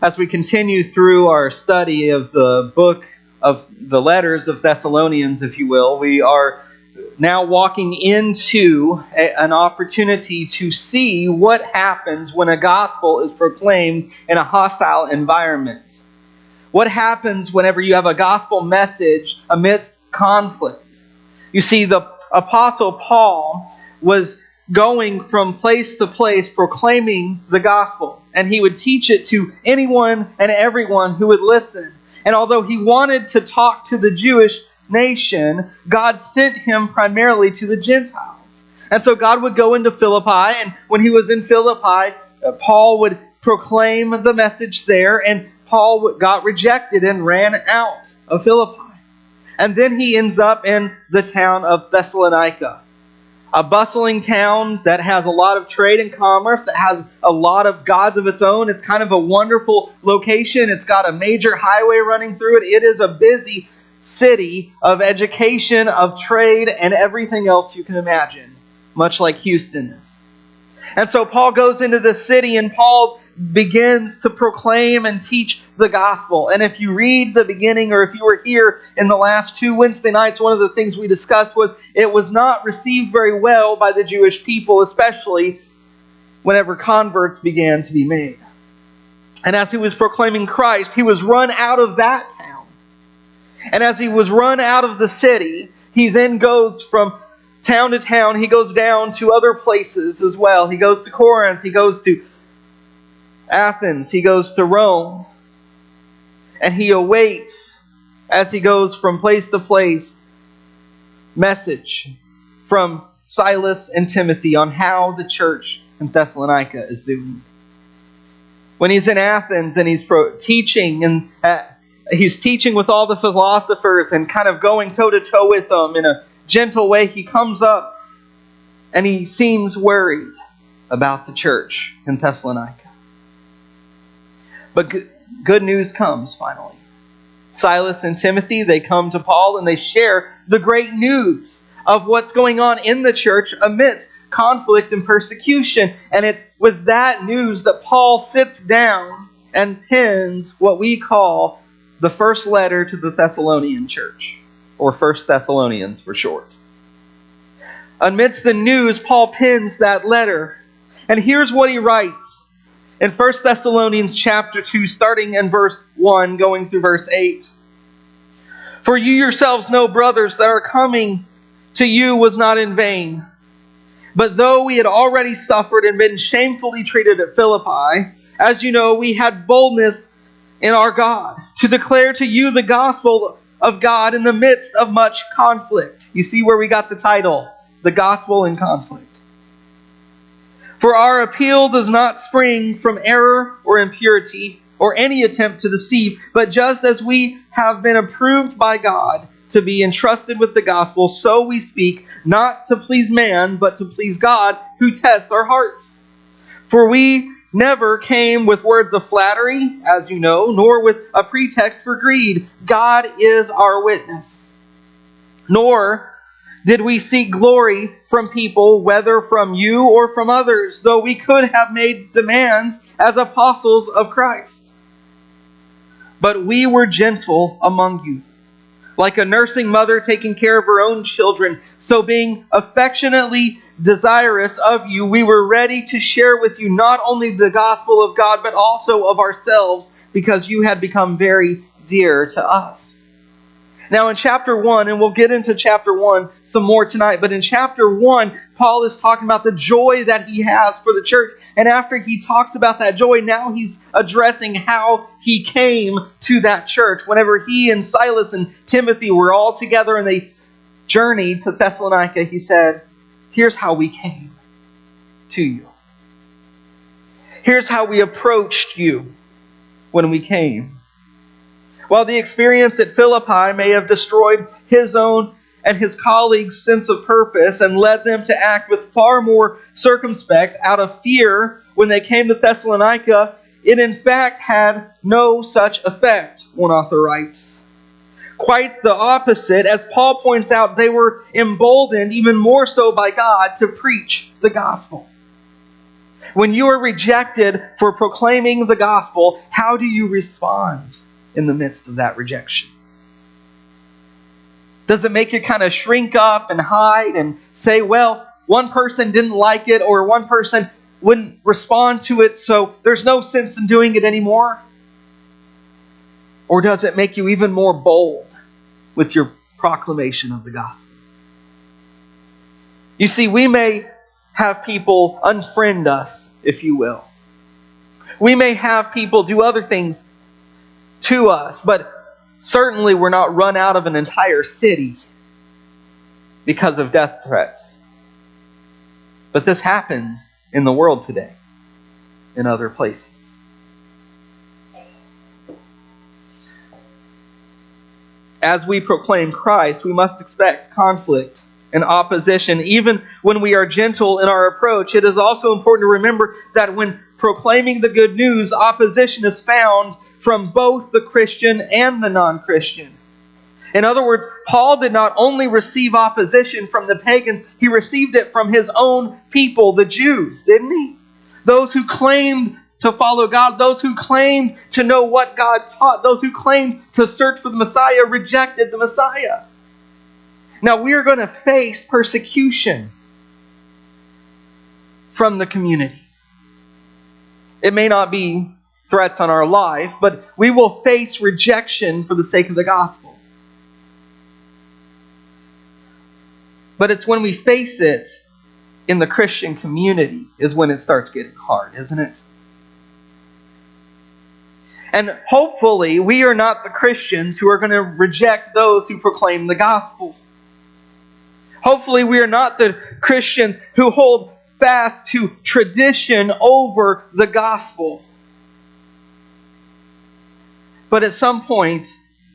As we continue through our study of the book of the letters of Thessalonians, if you will, we are now walking into an opportunity to see what happens when a gospel is proclaimed in a hostile environment. What happens whenever you have a gospel message amidst conflict? You see, the Apostle Paul was going from place to place proclaiming the gospel, and he would teach it to anyone and everyone who would listen. And although he wanted to talk to the Jewish nation, God sent him primarily to the Gentiles. And so God would go into Philippi, and when he was in Philippi, Paul would proclaim the message there, and Paul got rejected and ran out of Philippi. And then he ends up in the town of Thessalonica, a bustling town that has a lot of trade and commerce, that has a lot of gods of its own. It's kind of a wonderful location. It's got a major highway running through it. It is a busy city of education, of trade, and everything else you can imagine, much like Houston is. And so Paul goes into the city, and Paul begins to proclaim and teach the gospel. And if you read the beginning, or if you were here in the last 2 Wednesday nights, one of the things we discussed was it was not received very well by the Jewish people, especially whenever converts began to be made. And as he was proclaiming Christ, he was run out of that town. And as he was run out of the city, he then goes from town to town. He goes down to other places as well. He goes to Corinth. He goes to Athens. He goes to Rome. And he awaits, as he goes from place to place, message from Silas and Timothy on how the church in Thessalonica is doing. When he's in Athens and he's teaching, and he's teaching with all the philosophers and kind of going toe-to-toe with them in a gentle way, he comes up and he seems worried about the church in Thessalonica. But good news comes finally. Silas and Timothy, they come to Paul and they share the great news of what's going on in the church amidst conflict and persecution. And it's with that news that Paul sits down and pens what we call the first letter to the Thessalonian church, or 1 Thessalonians for short. Amidst the news, Paul pens that letter. And here's what he writes in 1 Thessalonians chapter 2, starting in verse 1, going through verse 8. For you yourselves know, brothers, that our coming to you was not in vain. But though we had already suffered and been shamefully treated at Philippi, as you know, we had boldness in our God to declare to you the gospel of God in the midst of much conflict. You see where we got the title, The Gospel in Conflict. For our appeal does not spring from error or impurity or any attempt to deceive, but just as we have been approved by God to be entrusted with the gospel, so we speak, not to please man, but to please God, who tests our hearts. For we never came with words of flattery, as you know, nor with a pretext for greed. God is our witness. Nor did we seek glory from people, whether from you or from others, though we could have made demands as apostles of Christ. But we were gentle among you, like a nursing mother taking care of her own children. So being affectionately desirous of you, we were ready to share with you not only the gospel of God, but also of ourselves, because you had become very dear to us. Now in chapter 1, and we'll get into chapter 1 some more tonight, but in chapter 1, Paul is talking about the joy that he has for the church. And after he talks about that joy, now he's addressing how he came to that church. Whenever he and Silas and Timothy were all together and they journeyed to Thessalonica, he said, here's how we came to you. Here's how we approached you when we came. While the experience at Philippi may have destroyed his own and his colleagues' sense of purpose and led them to act with far more circumspect out of fear when they came to Thessalonica, it in fact had no such effect, one author writes. Quite the opposite, as Paul points out, they were emboldened even more so by God to preach the gospel. When you are rejected for proclaiming the gospel, how do you respond in the midst of that rejection? Does it make you kind of shrink up and hide and say, well, one person didn't like it or one person wouldn't respond to it, so there's no sense in doing it anymore? Or does it make you even more bold with your proclamation of the gospel? You see, we may have people unfriend us, if you will. We may have people do other things to us, but certainly we're not run out of an entire city because of death threats. But this happens in the world today, in other places. As we proclaim Christ, we must expect conflict and opposition, even when we are gentle in our approach. It is also important to remember that when proclaiming the good news, opposition is found from both the Christian and the non-Christian. In other words, Paul did not only receive opposition from the pagans, he received it from his own people, the Jews, didn't he? Those who claimed to follow God, those who claimed to know what God taught, those who claimed to search for the Messiah rejected the Messiah. Now we are going to face persecution from the community. It may not be threats on our life, but we will face rejection for the sake of the gospel. But it's when we face it in the Christian community is when it starts getting hard, isn't it? And hopefully we are not the Christians who are going to reject those who proclaim the gospel. Hopefully we are not the Christians who hold fast to tradition over the gospel. But at some point,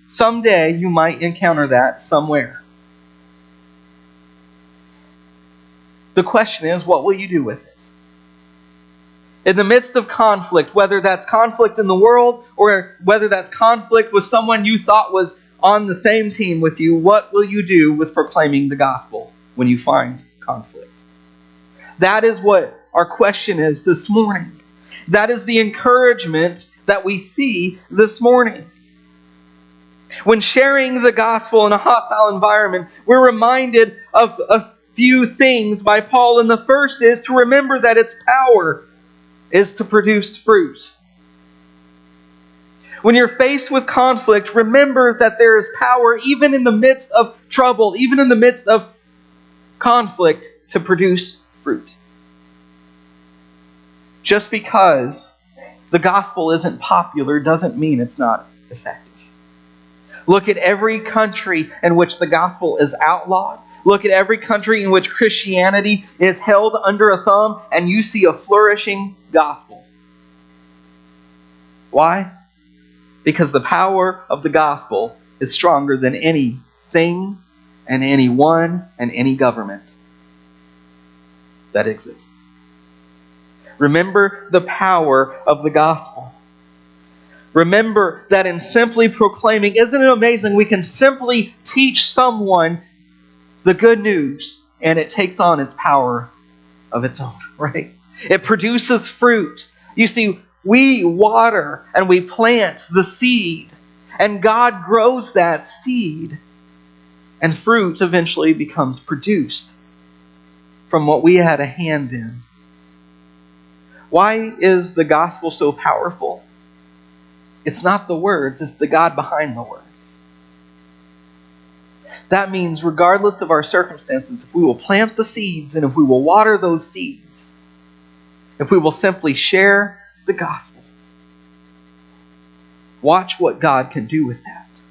someday, you might encounter that somewhere. The question is, what will you do with it? In the midst of conflict, whether that's conflict in the world or whether that's conflict with someone you thought was on the same team with you, what will you do with proclaiming the gospel when you find conflict? That is what our question is this morning. That is the encouragement that we see this morning. When sharing the gospel in a hostile environment, we're reminded of a few things by Paul, and the first is to remember that its power is to produce fruit. When you're faced with conflict, remember that there is power even in the midst of trouble, even in the midst of conflict, to produce fruit. Just because the gospel isn't popular doesn't mean it's not effective. Look at every country in which the gospel is outlawed. Look at every country in which Christianity is held under a thumb, and you see a flourishing gospel. Why? Because the power of the gospel is stronger than anything and anyone and any government that exists. Remember the power of the gospel. Remember that in simply proclaiming, isn't it amazing? We can simply teach someone the good news and it takes on its power of its own, right? It produces fruit. You see, we water and we plant the seed, and God grows that seed, and fruit eventually becomes produced from what we had a hand in. Why is the gospel so powerful? It's not the words, it's the God behind the words. That means regardless of our circumstances, if we will plant the seeds and if we will water those seeds, if we will simply share the gospel, watch what God can do with that.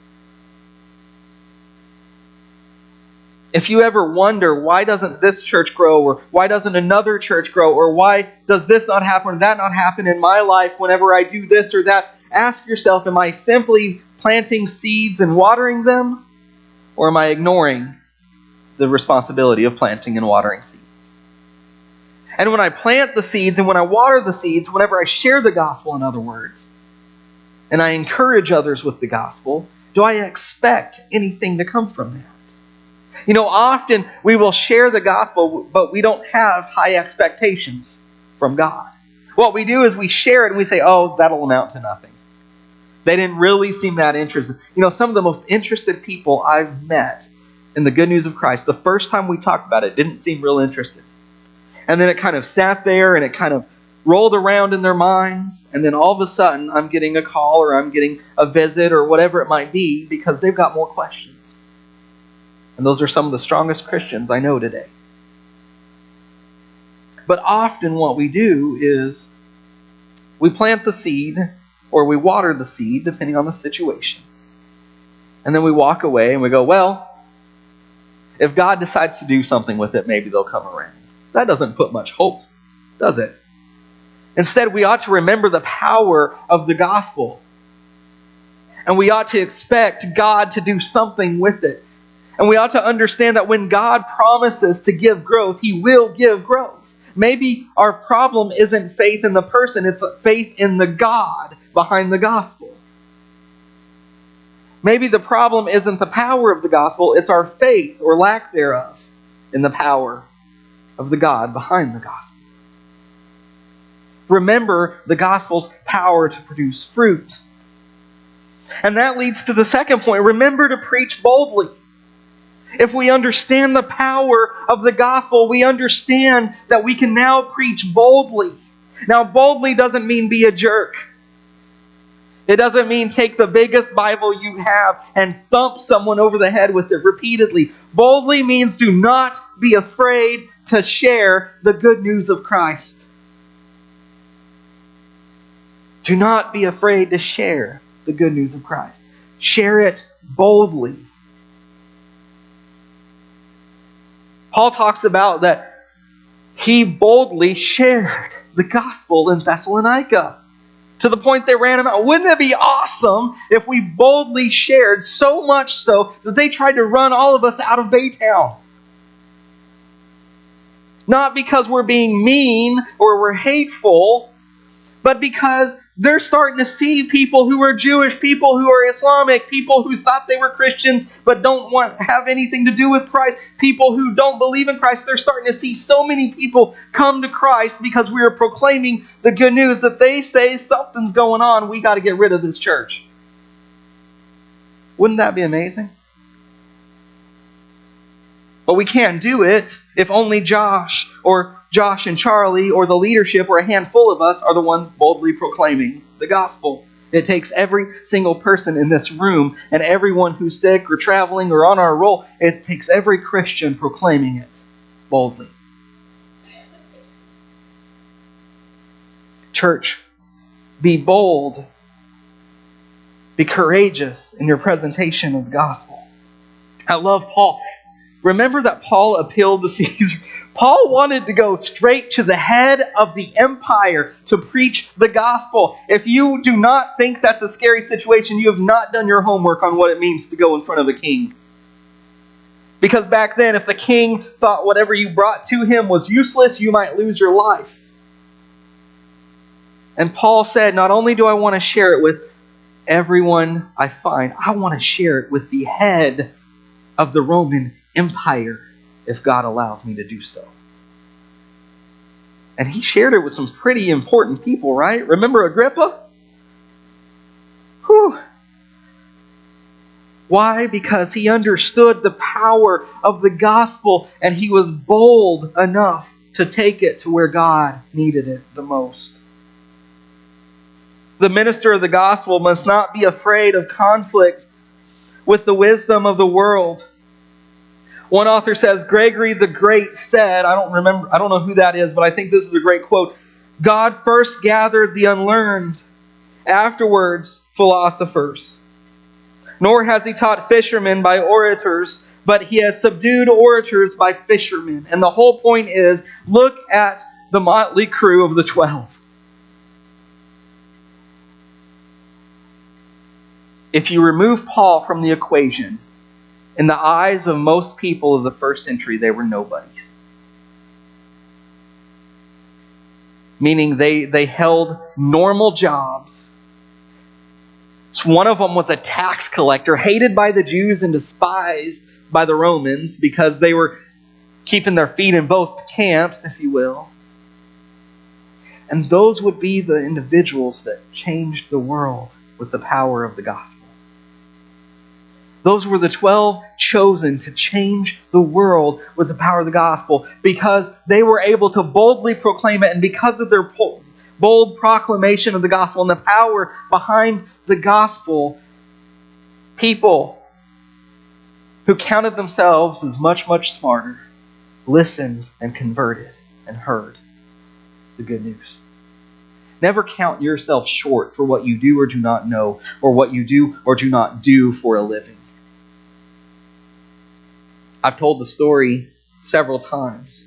If you ever wonder, why doesn't this church grow, or why doesn't another church grow, or why does this not happen or that not happen in my life whenever I do this or that, ask yourself, am I simply planting seeds and watering them, or am I ignoring the responsibility of planting and watering seeds? And when I plant the seeds and when I water the seeds, whenever I share the gospel, in other words, and I encourage others with the gospel, do I expect anything to come from that? You know, often we will share the gospel, but we don't have high expectations from God. What we do is we share it and we say, oh, that'll amount to nothing. They didn't really seem that interested. Some of the most interested people I've met in the good news of Christ, the first time we talked about it, didn't seem real interested. And then it kind of sat there and it kind of rolled around in their minds. And then all of a sudden, I'm getting a call or I'm getting a visit or whatever it might be because they've got more questions. And those are some of the strongest Christians I know today. But often what we do is we plant the seed or we water the seed, depending on the situation. And then we walk away and we go, well, if God decides to do something with it, maybe they'll come around. That doesn't put much hope, does it? Instead, we ought to remember the power of the gospel. And we ought to expect God to do something with it. And we ought to understand that when God promises to give growth, He will give growth. Maybe our problem isn't faith in the person, it's faith in the God behind the gospel. Maybe the problem isn't the power of the gospel, it's our faith or lack thereof in the power of the God behind the gospel. Remember the gospel's power to produce fruit. And that leads to the second point. Remember to preach boldly. If we understand the power of the gospel, we understand that we can now preach boldly. Now, boldly doesn't mean be a jerk. It doesn't mean take the biggest Bible you have and thump someone over the head with it repeatedly. Boldly means do not be afraid to share the good news of Christ. Do not be afraid to share the good news of Christ. Share it boldly. Paul talks about that he boldly shared the gospel in Thessalonica to the point they ran him out. Wouldn't it be awesome if we boldly shared, so much so that they tried to run all of us out of Baytown? Not because we're being mean or we're hateful, but because they're starting to see people who are Jewish, people who are Islamic, people who thought they were Christians but don't have anything to do with Christ, people who don't believe in Christ. They're starting to see so many people come to Christ because we are proclaiming the good news that they say something's going on. We got to get rid of this church. Wouldn't that be amazing? But we can't do it if only Josh and Charlie or the leadership or a handful of us are the ones boldly proclaiming the gospel. It takes every single person in this room and everyone who's sick or traveling or on our roll. It takes every Christian proclaiming it boldly. Church, be bold. Be courageous in your presentation of the gospel. I love Paul. Remember that Paul appealed to Caesar. Paul wanted to go straight to the head of the empire to preach the gospel. If you do not think that's a scary situation, you have not done your homework on what it means to go in front of a king. Because back then, if the king thought whatever you brought to him was useless, you might lose your life. And Paul said, not only do I want to share it with everyone I find, I want to share it with the head of the Roman Empire, if God allows me to do so. And he shared it with some pretty important people, right? Remember Agrippa? Whew. Why? Because he understood the power of the gospel and he was bold enough to take it to where God needed it the most. The minister of the gospel must not be afraid of conflict with the wisdom of the world. One author says, Gregory the Great said, I don't know who that is, but I think this is a great quote. God first gathered the unlearned, afterwards philosophers. Nor has he taught fishermen by orators, but he has subdued orators by fishermen. And the whole point is, look at the motley crew of the 12. If you remove Paul from the equation, in the eyes of most people of the first century, they were nobodies. Meaning they held normal jobs. One of them was a tax collector, hated by the Jews and despised by the Romans because they were keeping their feet in both camps, if you will. And those would be the individuals that changed the world with the power of the gospel. Those were the 12 chosen to change the world with the power of the gospel because they were able to boldly proclaim it, and because of their bold proclamation of the gospel and the power behind the gospel, people who counted themselves as much, much smarter listened and converted and heard the good news. Never count yourself short for what you do or do not know, or what you do or do not do for a living. I've told the story several times.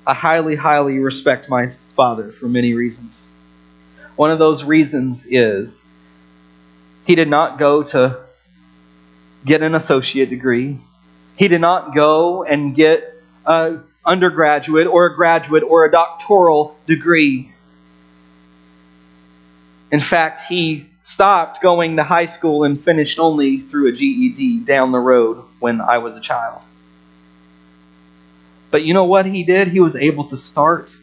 I highly, highly respect my father for many reasons. One of those reasons is he did not go to get an associate degree. He did not go and get an undergraduate or a graduate or a doctoral degree. In fact, he stopped going to high school and finished only through a GED down the road when I was a child. But you know what he did? He was able to start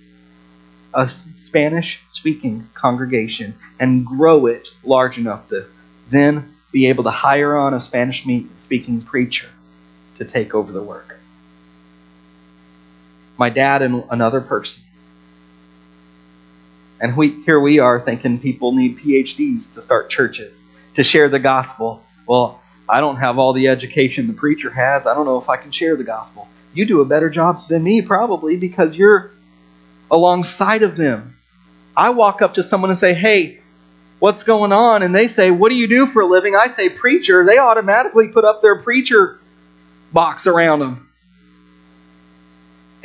a Spanish-speaking congregation and grow it large enough to then be able to hire on a Spanish-speaking preacher to take over the work. My dad and another person. And here we are thinking people need PhDs to start churches, to share the gospel. Well, I don't have all the education the preacher has. I don't know if I can share the gospel. You do a better job than me probably because you're alongside of them. I walk up to someone and say, hey, what's going on? And they say, what do you do for a living? I say, preacher. They automatically put up their preacher box around them.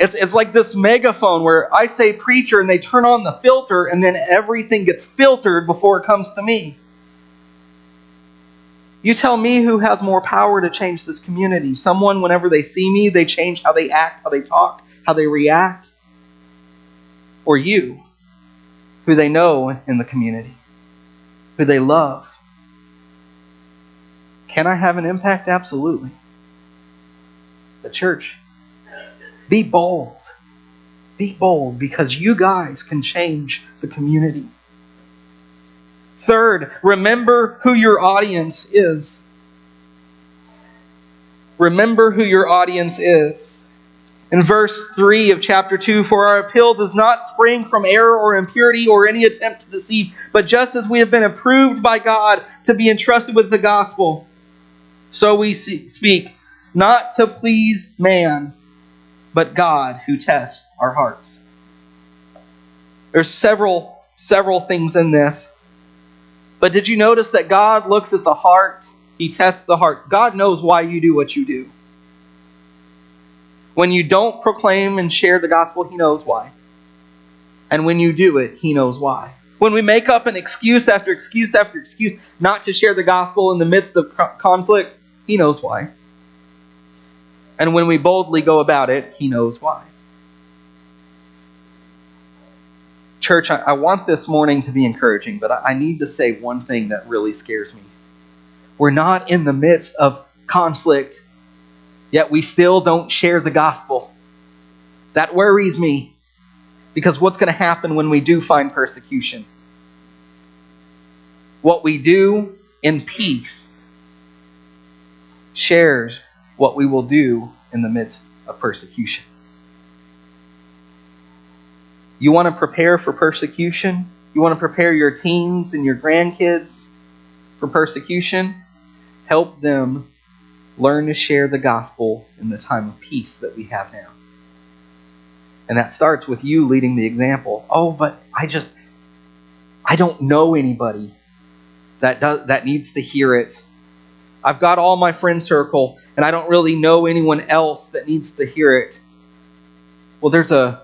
It's like this megaphone where I say preacher and they turn on the filter and then everything gets filtered before it comes to me. You tell me who has more power to change this community. Someone, whenever they see me, they change how they act, how they talk, how they react. Or you, who they know in the community, who they love. Can I have an impact? Absolutely. The church, be bold. Be bold because you guys can change the community. Third, remember who your audience is. Remember who your audience is. In verse 3 of chapter 2, for our appeal does not spring from error or impurity or any attempt to deceive, but just as we have been approved by God to be entrusted with the gospel, so we speak, not to please man, but God who tests our hearts. There's several things in this. But did you notice that God looks at the heart? He tests the heart. God knows why you do what you do. When you don't proclaim and share the gospel, He knows why. And when you do it, He knows why. When we make up an excuse after excuse after excuse not to share the gospel in the midst of conflict, He knows why. And when we boldly go about it, He knows why. Church, I want this morning to be encouraging, but I need to say one thing that really scares me. We're not in the midst of conflict, yet we still don't share the gospel. That worries me, because what's going to happen when we do find persecution? What we do in peace shares what we will do in the midst of persecution. You want to prepare for persecution? You want to prepare your teens and your grandkids for persecution? Help them learn to share the gospel in the time of peace that we have now. And that starts with you leading the example. Oh, but I don't know anybody that needs to hear it. I've got all my friend circle, and I don't really know anyone else that needs to hear it. Well, there's a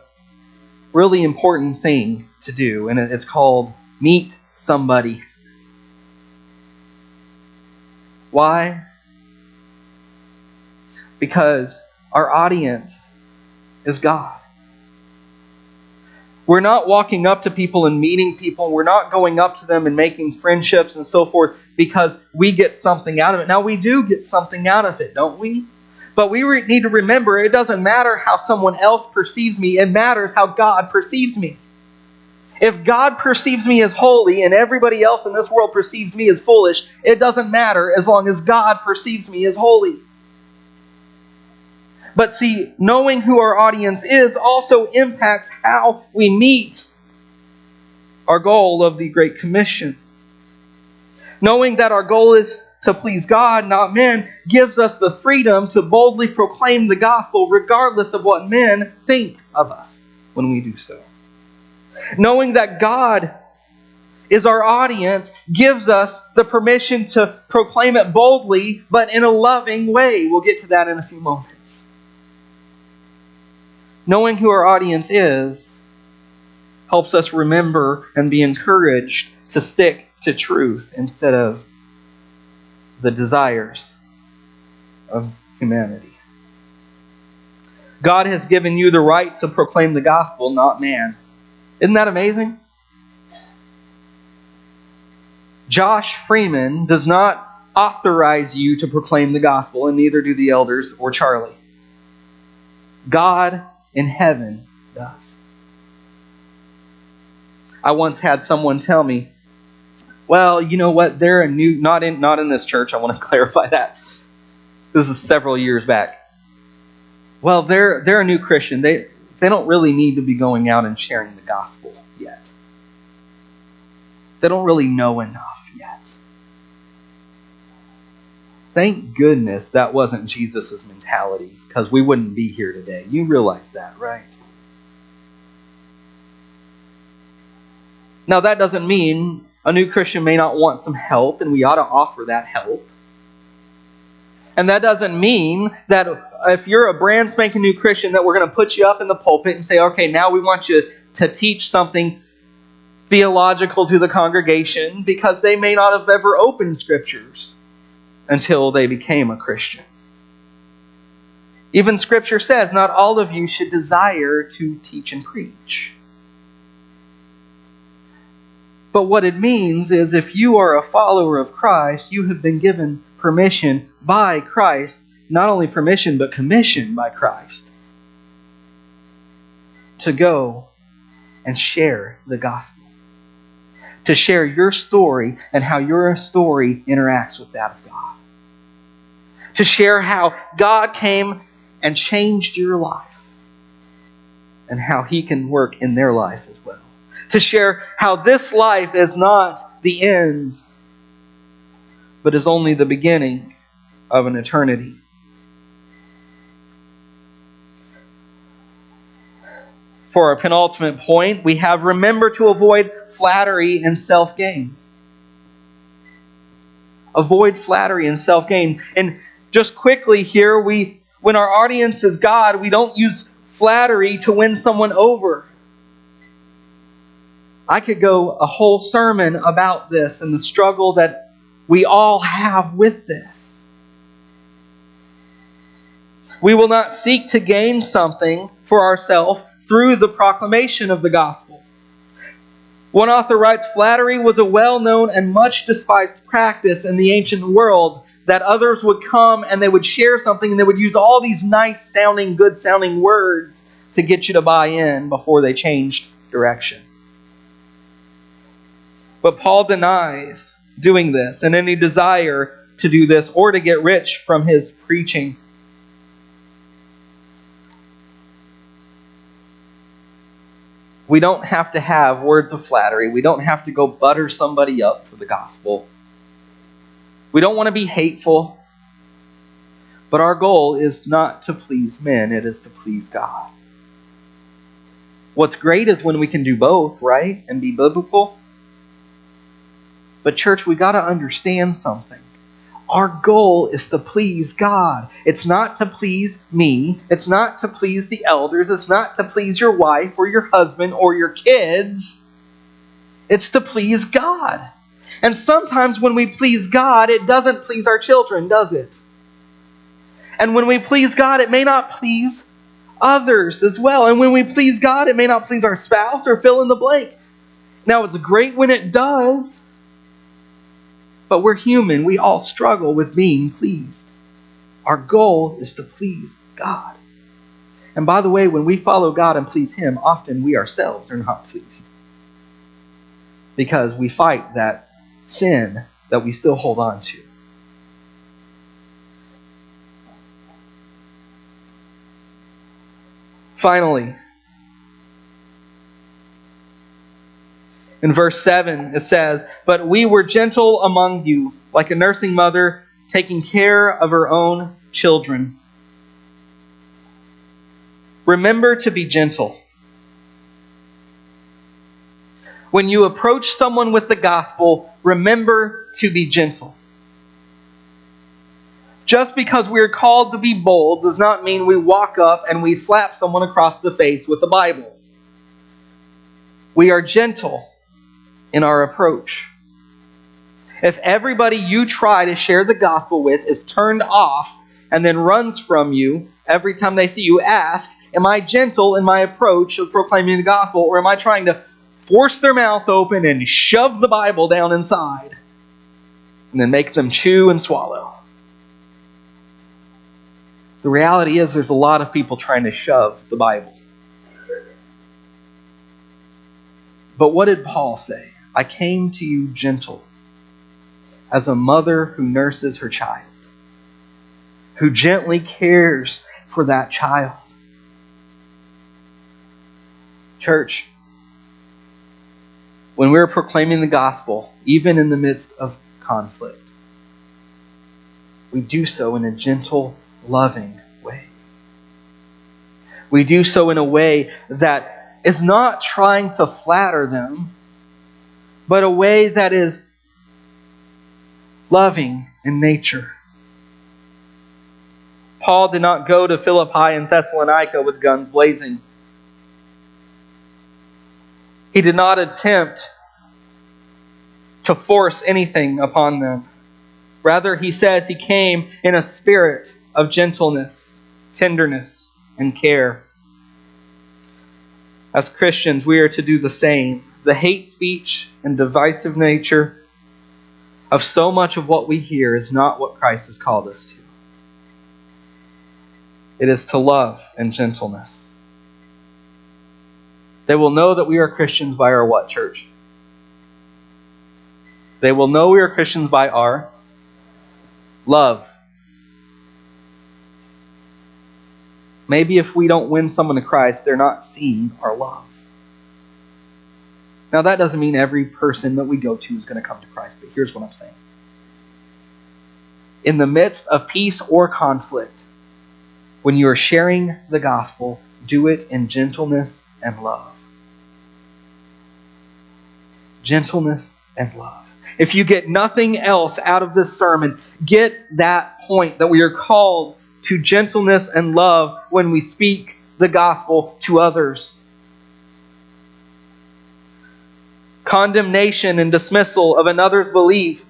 really important thing to do, and it's called meet somebody. Why? Because our audience is God. We're not walking up to people and meeting people. We're not going up to them and making friendships and so forth because we get something out of it. Now, we do get something out of it, don't we? But we need to remember, it doesn't matter how someone else perceives me. It matters how God perceives me. If God perceives me as holy and everybody else in this world perceives me as foolish, it doesn't matter as long as God perceives me as holy. But see, knowing who our audience is also impacts how we meet our goal of the Great Commission. Knowing that our goal is to please God, not men, gives us the freedom to boldly proclaim the gospel regardless of what men think of us when we do so. Knowing that God is our audience gives us the permission to proclaim it boldly, but in a loving way. We'll get to that in a few moments. Knowing who our audience is helps us remember and be encouraged to stick to truth instead of the desires of humanity. God has given you the right to proclaim the gospel, not man. Isn't that amazing? Josh Freeman does not authorize you to proclaim the gospel, and neither do the elders or Charlie. God in heaven does. I once had someone tell me, well, you know what, they're a new, not in this church, I want to clarify that. This is several years back. Well, they're a new Christian. They don't really need to be going out and sharing the gospel yet. They don't really know enough yet. Thank goodness that wasn't Jesus' mentality, because we wouldn't be here today. You realize that, right? Now, that doesn't mean a new Christian may not want some help, and we ought to offer that help. And that doesn't mean that if you're a brand spanking new Christian that we're going to put you up in the pulpit and say, okay, now we want you to teach something theological to the congregation, because they may not have ever opened scriptures until they became a Christian. Even Scripture says not all of you should desire to teach and preach. But what it means is if you are a follower of Christ, you have been given permission by Christ, not only permission, but commission by Christ, to go and share the gospel. To share your story and how your story interacts with that of God. To share how God came and changed your life and how He can work in their life as well. To share how this life is not the end, but is only the beginning of an eternity. For our penultimate point, we have remember to avoid flattery and self-gain. Avoid flattery and self-gain. And just quickly here, when our audience is God, we don't use flattery to win someone over. I could go a whole sermon about this and the struggle that we all have with this. We will not seek to gain something for ourselves through the proclamation of the gospel. One author writes, flattery was a well-known and much despised practice in the ancient world, that others would come and they would share something and they would use all these nice-sounding, good-sounding words to get you to buy in before they changed direction. But Paul denies doing this and any desire to do this or to get rich from his preaching. We don't have to have words of flattery. We don't have to go butter somebody up for the gospel. We don't want to be hateful. But our goal is not to please men. It is to please God. What's great is when we can do both, right? And be biblical. But church, we got to understand something. Our goal is to please God. It's not to please me. It's not to please the elders. It's not to please your wife or your husband or your kids. It's to please God. And sometimes when we please God, it doesn't please our children, does it? And when we please God, it may not please others as well. And when we please God, it may not please our spouse or fill in the blank. Now, it's great when it does. But we're human. We all struggle with being pleased. Our goal is to please God. And by the way, when we follow God and please Him, often we ourselves are not pleased. because we fight that sin that we still hold on to. Finally, in verse 7, it says, "But we were gentle among you, like a nursing mother taking care of her own children." Remember to be gentle. When you approach someone with the gospel, remember to be gentle. Just because we are called to be bold does not mean we walk up and we slap someone across the face with the Bible. We are gentle in our approach. If everybody you try to share the gospel with is turned off and then runs from you every time they see you, ask, am I gentle in my approach of proclaiming the gospel, or am I trying to force their mouth open and shove the Bible down inside and then make them chew and swallow? The reality is there's a lot of people trying to shove the Bible. But what did Paul say? I came to you gentle, as a mother who nurses her child, who gently cares for that child. Church, when we're proclaiming the gospel, even in the midst of conflict, we do so in a gentle, loving way. We do so in a way that is not trying to flatter them, but a way that is loving in nature. Paul did not go to Philippi and Thessalonica with guns blazing. He did not attempt to force anything upon them. Rather, he says he came in a spirit of gentleness, tenderness, and care. As Christians, we are to do the same. The hate speech and divisive nature of so much of what we hear is not what Christ has called us to. It is to love and gentleness. They will know that we are Christians by our what, church? They will know we are Christians by our love. Maybe if we don't win someone to Christ, they're not seeing our love. Now, that doesn't mean every person that we go to is going to come to Christ, but here's what I'm saying. In the midst of peace or conflict, when you are sharing the gospel, do it in gentleness and love. Gentleness and love. If you get nothing else out of this sermon, get that point that we are called to gentleness and love when we speak the gospel to others. Condemnation and dismissal of another's belief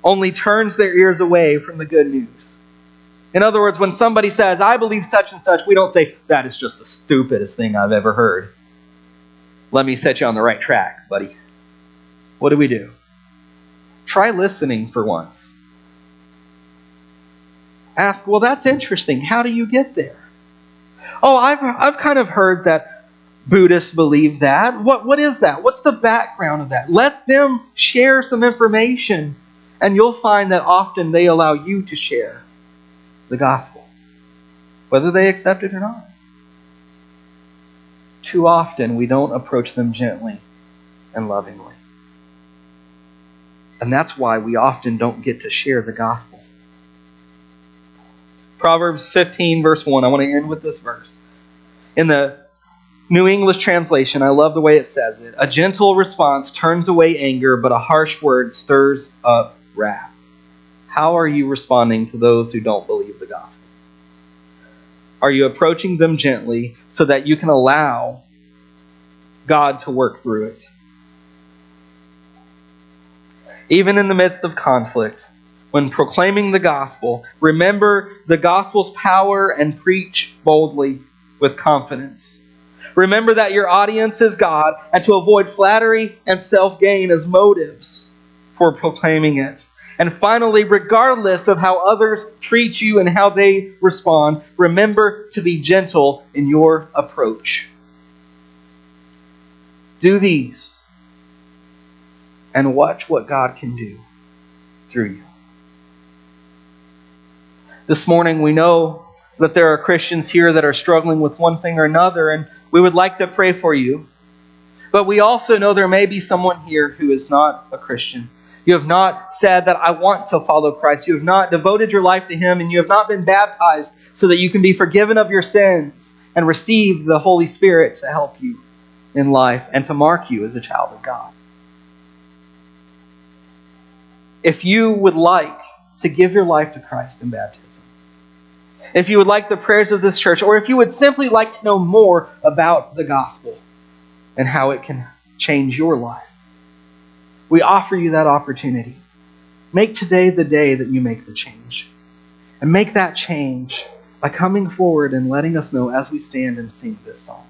only turns their ears away from the good news. In other words, when somebody says, I believe such and such, we don't say, that is just the stupidest thing I've ever heard. Let me set you on the right track, buddy. What do? Try listening for once. Ask, well, that's interesting. How do you get there? Oh, I've kind of heard that Buddhists believe that. What is that? What's the background of that? Let them share some information, and you'll find that often they allow you to share the gospel, whether they accept it or not. Too often we don't approach them gently and lovingly. And that's why we often don't get to share the gospel. Proverbs 15, verse 1. I want to end with this verse. In the New English translation, I love the way it says it. A gentle response turns away anger, but a harsh word stirs up wrath. How are you responding to those who don't believe the gospel? Are you approaching them gently so that you can allow God to work through it? Even in the midst of conflict, when proclaiming the gospel, remember the gospel's power and preach boldly with confidence. Remember that your audience is God, and to avoid flattery and self-gain as motives for proclaiming it. And finally, regardless of how others treat you and how they respond, remember to be gentle in your approach. Do these, and watch what God can do through you. This morning we know that there are Christians here that are struggling with one thing or another, and we would like to pray for you. But we also know there may be someone here who is not a Christian. You have not said that I want to follow Christ. You have not devoted your life to Him, and you have not been baptized so that you can be forgiven of your sins and receive the Holy Spirit to help you in life and to mark you as a child of God. If you would like to give your life to Christ in baptism, if you would like the prayers of this church, or if you would simply like to know more about the gospel and how it can change your life, we offer you that opportunity. Make today the day that you make the change. And make that change by coming forward and letting us know as we stand and sing this song.